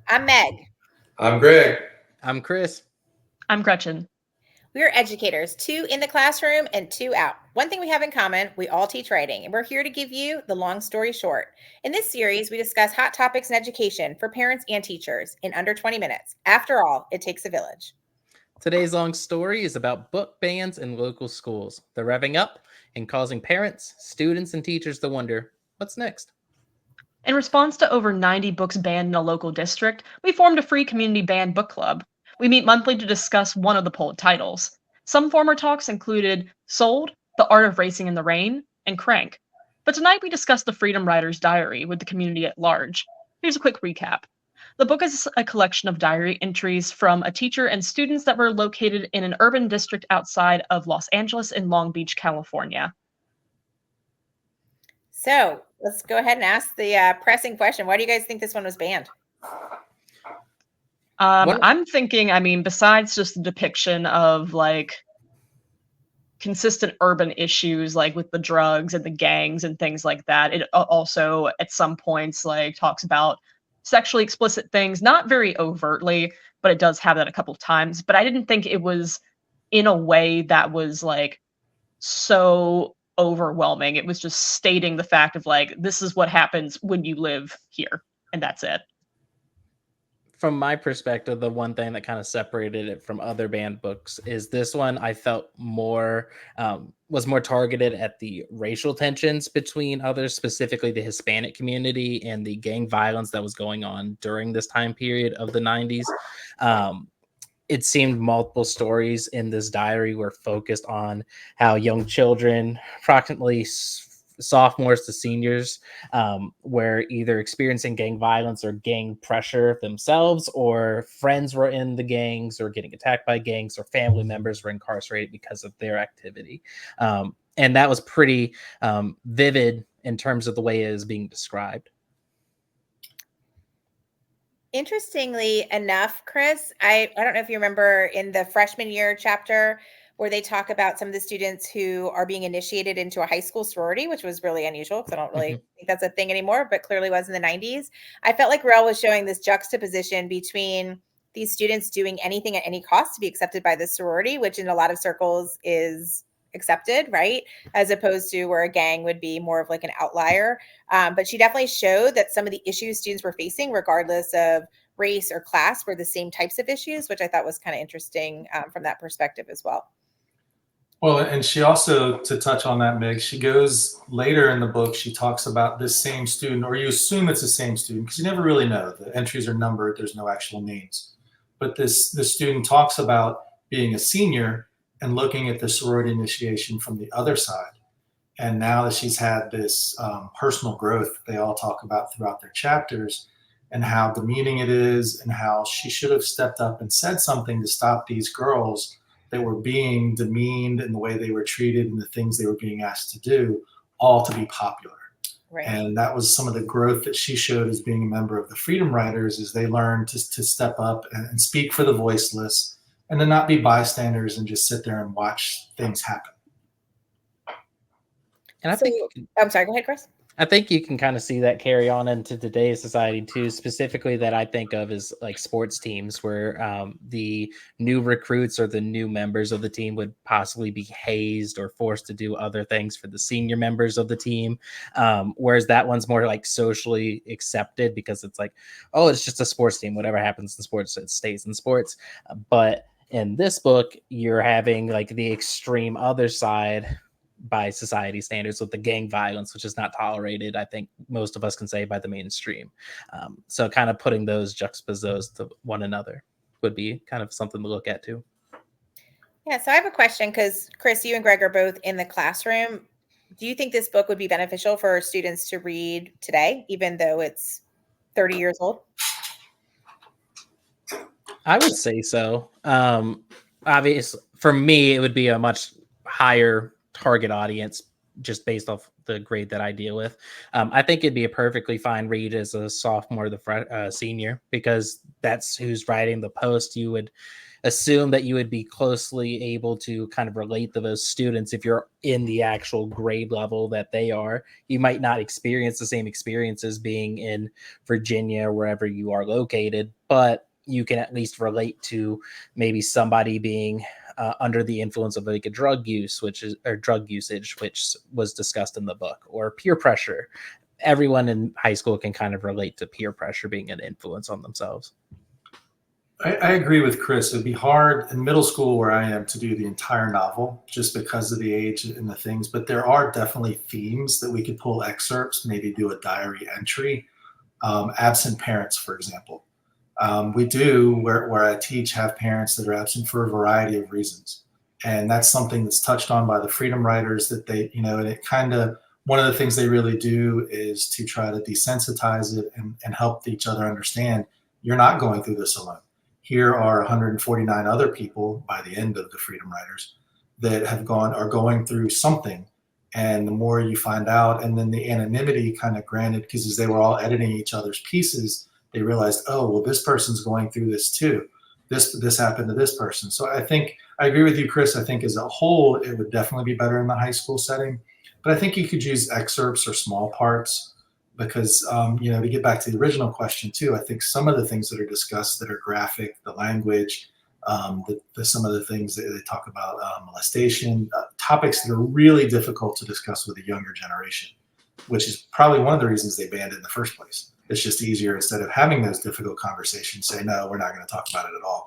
I'm Meg. I'm Greg. I'm Chris. I'm Gretchen. We are educators, 2 in the classroom and 2 out. One thing we have in common, we all teach writing, and we're here to give you the long story short. In this series, we discuss hot topics in education for parents and teachers in under 20 minutes. After all, it takes a village. Today's long story is about book bans in local schools. They're revving up and causing parents, students, and teachers to wonder, what's next? In response to over 90 books banned in a local district, we formed a free community banned book club. We meet monthly to discuss one of the pulled titles. Some former talks included Sold, The Art of Racing in the Rain, and Crank. But tonight we discuss the Freedom Writer's Diary with the community at large. Here's a quick recap. The book is a collection of diary entries from a teacher and students that were located in an urban district outside of Los Angeles in Long Beach, California. So let's go ahead and ask the pressing question. Why do you guys think this one was banned? I'm thinking, besides just the depiction of consistent urban issues with the drugs and the gangs and things like that, it also at some points talks about sexually explicit things, not very overtly, but it does have that a couple of times. But I didn't think it was in a way that was so overwhelming. It was just stating the fact of this is what happens when you live here, and that's it. From my perspective, the one thing that kind of separated it from other banned books is this one I felt was more targeted at the racial tensions between others, specifically the Hispanic community and the gang violence that was going on during this time period of the 90s. It seemed multiple stories in this diary were focused on how young children, approximately sophomores to seniors, were either experiencing gang violence or gang pressure themselves, or friends were in the gangs or getting attacked by gangs, or family members were incarcerated because of their activity. And that was pretty vivid in terms of the way it is being described. Interestingly enough, Chris, I don't know if you remember in the freshman year chapter where they talk about some of the students who are being initiated into a high school sorority, which was really unusual because I don't really think that's a thing anymore, but clearly was in the 90s. I felt like Rel was showing this juxtaposition between these students doing anything at any cost to be accepted by the sorority, which in a lot of circles is accepted, right? As opposed to where a gang would be more of an outlier. But she definitely showed that some of the issues students were facing, regardless of race or class, were the same types of issues, which I thought was kind of interesting from that perspective as well. Well, and she also, to touch on that, Meg, she goes later in the book, she talks about this same student, or you assume it's the same student because you never really know. The entries are numbered, there's no actual names. But this student talks about being a senior and looking at the sorority initiation from the other side. And now that she's had this personal growth they all talk about throughout their chapters, and how demeaning it is, and how she should have stepped up and said something to stop these girls that were being demeaned and the way they were treated and the things they were being asked to do, all to be popular. Right. And that was some of the growth that she showed as being a member of the Freedom Writers, is they learned to step up and speak for the voiceless, and to not be bystanders and just sit there and watch things happen. And I think I'm sorry, go ahead, Chris. I think you can kind of see that carry on into today's society too. Specifically, that I think of as sports teams, where the new recruits or the new members of the team would possibly be hazed or forced to do other things for the senior members of the team. Whereas that one's more socially accepted because it's oh, it's just a sports team. Whatever happens in sports, it stays in sports. But in this book, you're having the extreme other side by society standards with the gang violence, which is not tolerated, I think most of us can say, by the mainstream. So kind of putting those juxtaposed to one another would be kind of something to look at too. Yeah, so I have a question because Chris, you and Greg are both in the classroom. Do you think this book would be beneficial for students to read today, even though it's 30 years old? I would say so. Obviously, for me, it would be a much higher target audience just based off the grade that I deal with. I think it'd be a perfectly fine read as a sophomore, senior, because that's who's writing the post. You would assume that you would be closely able to kind of relate to those students if you're in the actual grade level that they are. You might not experience the same experiences being in Virginia or wherever you are located, but you can at least relate to maybe somebody being under the influence of like a drug use, or drug usage, which was discussed in the book, or peer pressure. Everyone in high school can kind of relate to peer pressure being an influence on themselves. I agree with Chris. It'd be hard in middle school where I am to do the entire novel just because of the age and the things, but there are definitely themes that we could pull excerpts, maybe do a diary entry. Absent parents, for example. We do, where I teach, have parents that are absent for a variety of reasons. And that's something that's touched on by the freedom writers that they, and it kind of, one of the things they really do is to try to desensitize it and help each other understand you're not going through this alone. Here are 149 other people by the end of the freedom writers that are going through something. And the more you find out, and then the anonymity kind of granted, because as they were all editing each other's pieces, they realized, oh, well, this person's going through this too. This happened to this person. So I think I agree with you, Chris. I think as a whole, it would definitely be better in the high school setting. But I think you could use excerpts or small parts because, to get back to the original question too, I think some of the things that are discussed that are graphic, the language, some of the things that they talk about, molestation, topics that are really difficult to discuss with a younger generation, which is probably one of the reasons they banned it in the first place. It's just easier, instead of having those difficult conversations, say, no, we're not going to talk about it at all.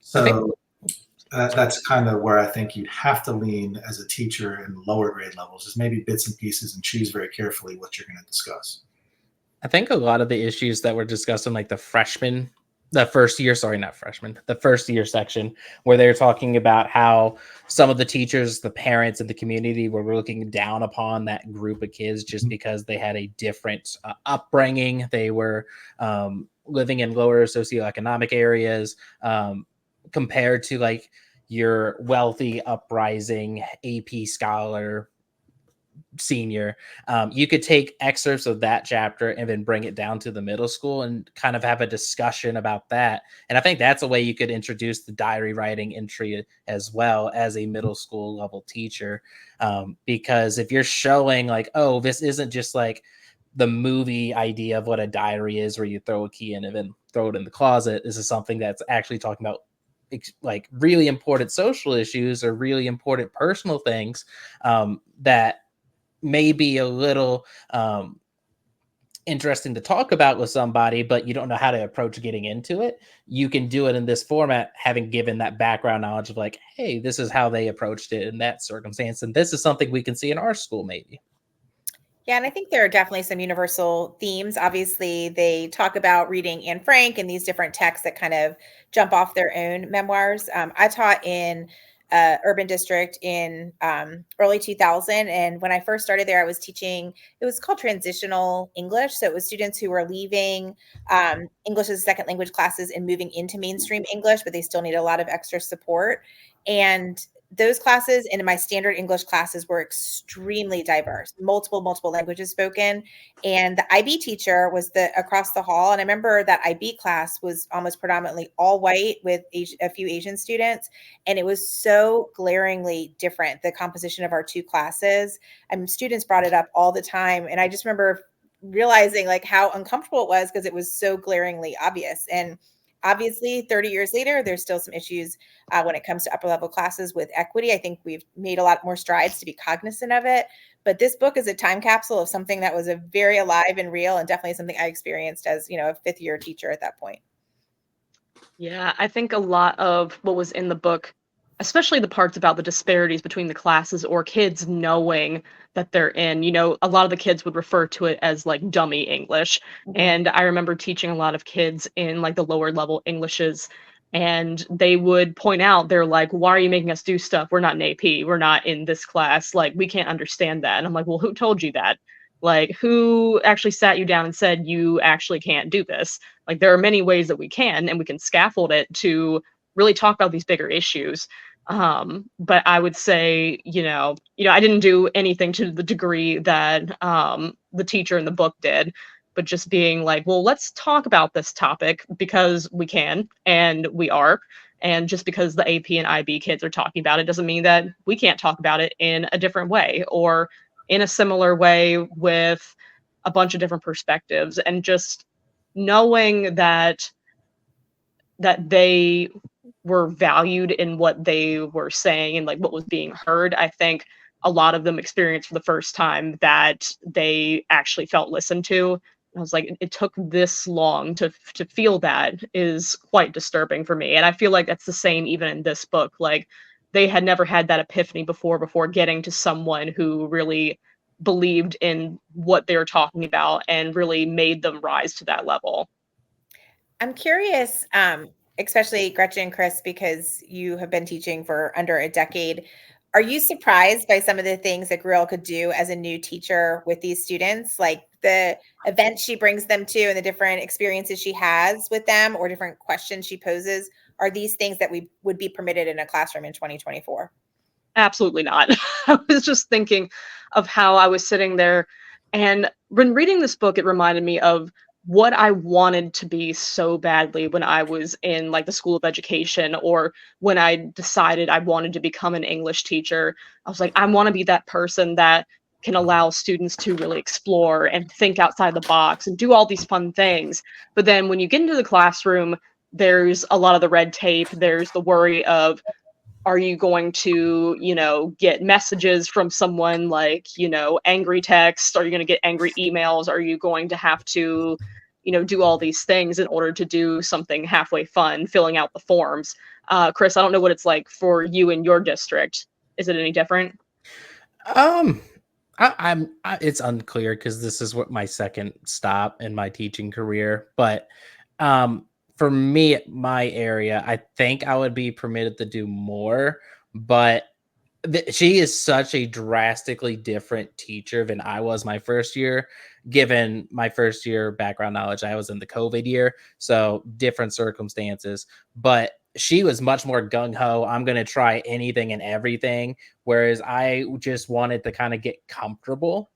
So that's kind of where I think you'd have to lean as a teacher in lower grade levels, is maybe bits and pieces, and choose very carefully what you're going to discuss. I think a lot of the issues that were discussed in like the first year section, where they're talking about how some of the teachers, the parents, and the community were looking down upon that group of kids just because they had a different upbringing. They were living in lower socioeconomic areas compared to like your wealthy, uprising AP scholar senior. You could take excerpts of that chapter and then bring it down to the middle school and kind of have a discussion about that. And I think that's a way you could introduce the diary writing entry as well as a middle school level teacher. Because if you're showing like, oh, this isn't just like the movie idea of what a diary is, where you throw a key in and then throw it in the closet. This is something that's actually talking about like really important social issues or really important personal things that may be a little interesting to talk about with somebody, but you don't know how to approach getting into it. You can do it in this format, having given that background knowledge of like, hey, this is how they approached it in that circumstance. And this is something we can see in our school maybe. Yeah, and I think there are definitely some universal themes. Obviously, they talk about reading Anne Frank and these different texts that kind of jump off their own memoirs. I taught in urban district in early 2000. And when I first started there, I was teaching, it was called transitional English. So it was students who were leaving English as a second language classes and moving into mainstream English, but they still need a lot of extra support. And those classes and my standard English classes were extremely diverse, multiple languages spoken. And the IB teacher was across the hall. And I remember that IB class was almost predominantly all white with a few Asian students. And it was so glaringly different, the composition of our two classes. Students brought it up all the time. And I just remember realizing like how uncomfortable it was because it was so glaringly obvious. And obviously, 30 years later, there's still some issues when it comes to upper level classes with equity. I think we've made a lot more strides to be cognizant of it. But this book is a time capsule of something that was a very alive and real, and definitely something I experienced as, a fifth year teacher at that point. Yeah, I think a lot of what was in the book, especially the parts about the disparities between the classes or kids knowing that they're in, a lot of the kids would refer to it as like dummy English. Mm-hmm. And I remember teaching a lot of kids in like the lower level Englishes, and they would point out, they're like, why are you making us do stuff? We're not in AP. We're not in this class. Like, we can't understand that. And I'm like, well, who told you that? Like, who actually sat you down and said you actually can't do this? Like, there are many ways that we can, and we can scaffold it to really talk about these bigger issues. But I would say, I didn't do anything to the degree that the teacher in the book did, but just being like, well, let's talk about this topic because we can, and we are. And just because the AP and IB kids are talking about it doesn't mean that we can't talk about it in a different way or in a similar way with a bunch of different perspectives. And just knowing that they were valued in what they were saying and like what was being heard, I think a lot of them experienced for the first time that they actually felt listened to. I was like, it took this long to feel that is quite disturbing for me. And I feel like that's the same even in this book. Like they had never had that epiphany before getting to someone who really believed in what they were talking about and really made them rise to that level. I'm curious, especially Gretchen and Chris, because you have been teaching for under a decade. Are you surprised by some of the things that Gruelle could do as a new teacher with these students? Like the events she brings them to and the different experiences she has with them or different questions she poses? Are these things that we would be permitted in a classroom in 2024? Absolutely not. I was just thinking of how I was sitting there, and when reading this book, it reminded me of what I wanted to be so badly when I was in like the School of Education or when I decided I wanted to become an English teacher. I was like, I want to be that person that can allow students to really explore and think outside the box and do all these fun things. But then when you get into the classroom, there's a lot of the red tape. There's the worry of, are you going to, get messages from someone like, angry text? Are you going to get angry emails? Are you going to have to, do all these things in order to do something halfway fun, filling out the forms? Chris, I don't know what it's like for you in your district. Is it any different? It's unclear because this is what my second stop in my teaching career, but for me, my area, I think I would be permitted to do more, but she is such a drastically different teacher than I was my first year. Given my first year background knowledge, I was in the COVID year, so different circumstances, but she was much more gung-ho. I'm going to try anything and everything, whereas I just wanted to kind of get comfortable.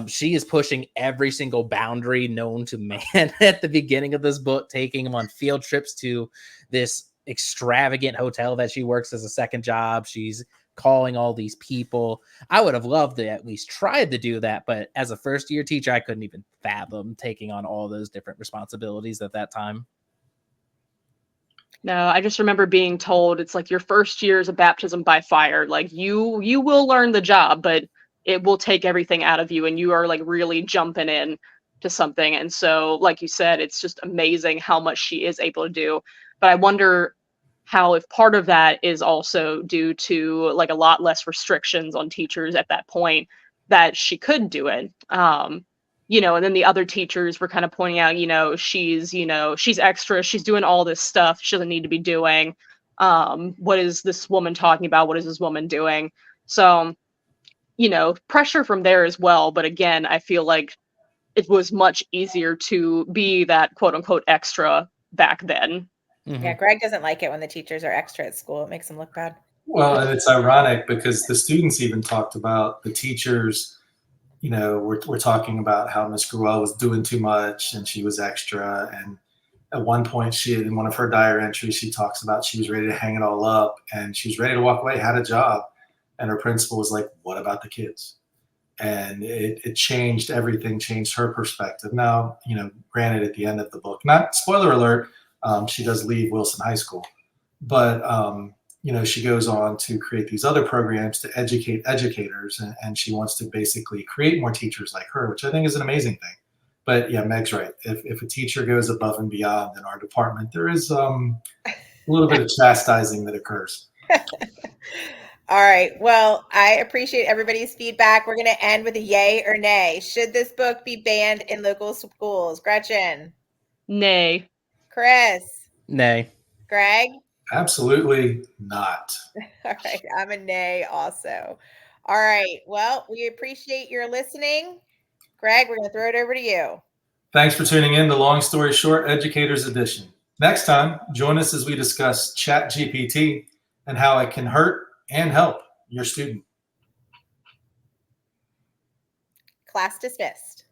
She is pushing every single boundary known to man at the beginning of this book, taking him on field trips to this extravagant hotel that she works as a second job. She's calling all these people. I would have loved to at least tried to do that, but as a first year teacher, I couldn't even fathom taking on all those different responsibilities at that time. No, I just remember being told it's like your first year is a baptism by fire. Like you will learn the job, but it will take everything out of you and you are like really jumping in to something. And so, like you said, it's just amazing how much she is able to do. But I wonder how if part of that is also due to like a lot less restrictions on teachers at that point that she could do it. And then the other teachers were kind of pointing out, she's extra, she's doing all this stuff she doesn't need to be doing. What is this woman talking about? What is this woman doing? So, pressure from there as well. But again, I feel like it was much easier to be that quote unquote extra back then. Mm-hmm. Yeah, Greg doesn't like it when the teachers are extra at school. It makes him look bad. Well, and it's ironic because the students even talked about the teachers, we're talking about how Miss Gruelle was doing too much and she was extra. And at one point in one of her diary entries, she talks about she was ready to hang it all up and she was ready to walk away, had a job. And her principal was like, what about the kids? And it changed everything, changed her perspective. Now, granted at the end of the book, not spoiler alert, she does leave Wilson High School, but she goes on to create these other programs to educate educators, and she wants to basically create more teachers like her, which I think is an amazing thing. But yeah, Meg's right. If a teacher goes above and beyond in our department, there is a little bit of chastising that occurs. All right. Well, I appreciate everybody's feedback. We're going to end with a yay or nay. Should this book be banned in local schools? Gretchen? Nay. Chris? Nay. Greg? Absolutely not. All right. I'm a nay also. All right. Well, we appreciate your listening. Greg, we're going to throw it over to you. Thanks for tuning in to Long Story Short Educators Edition. Next time, join us as we discuss ChatGPT and how it can hurt and help your student. Class dismissed.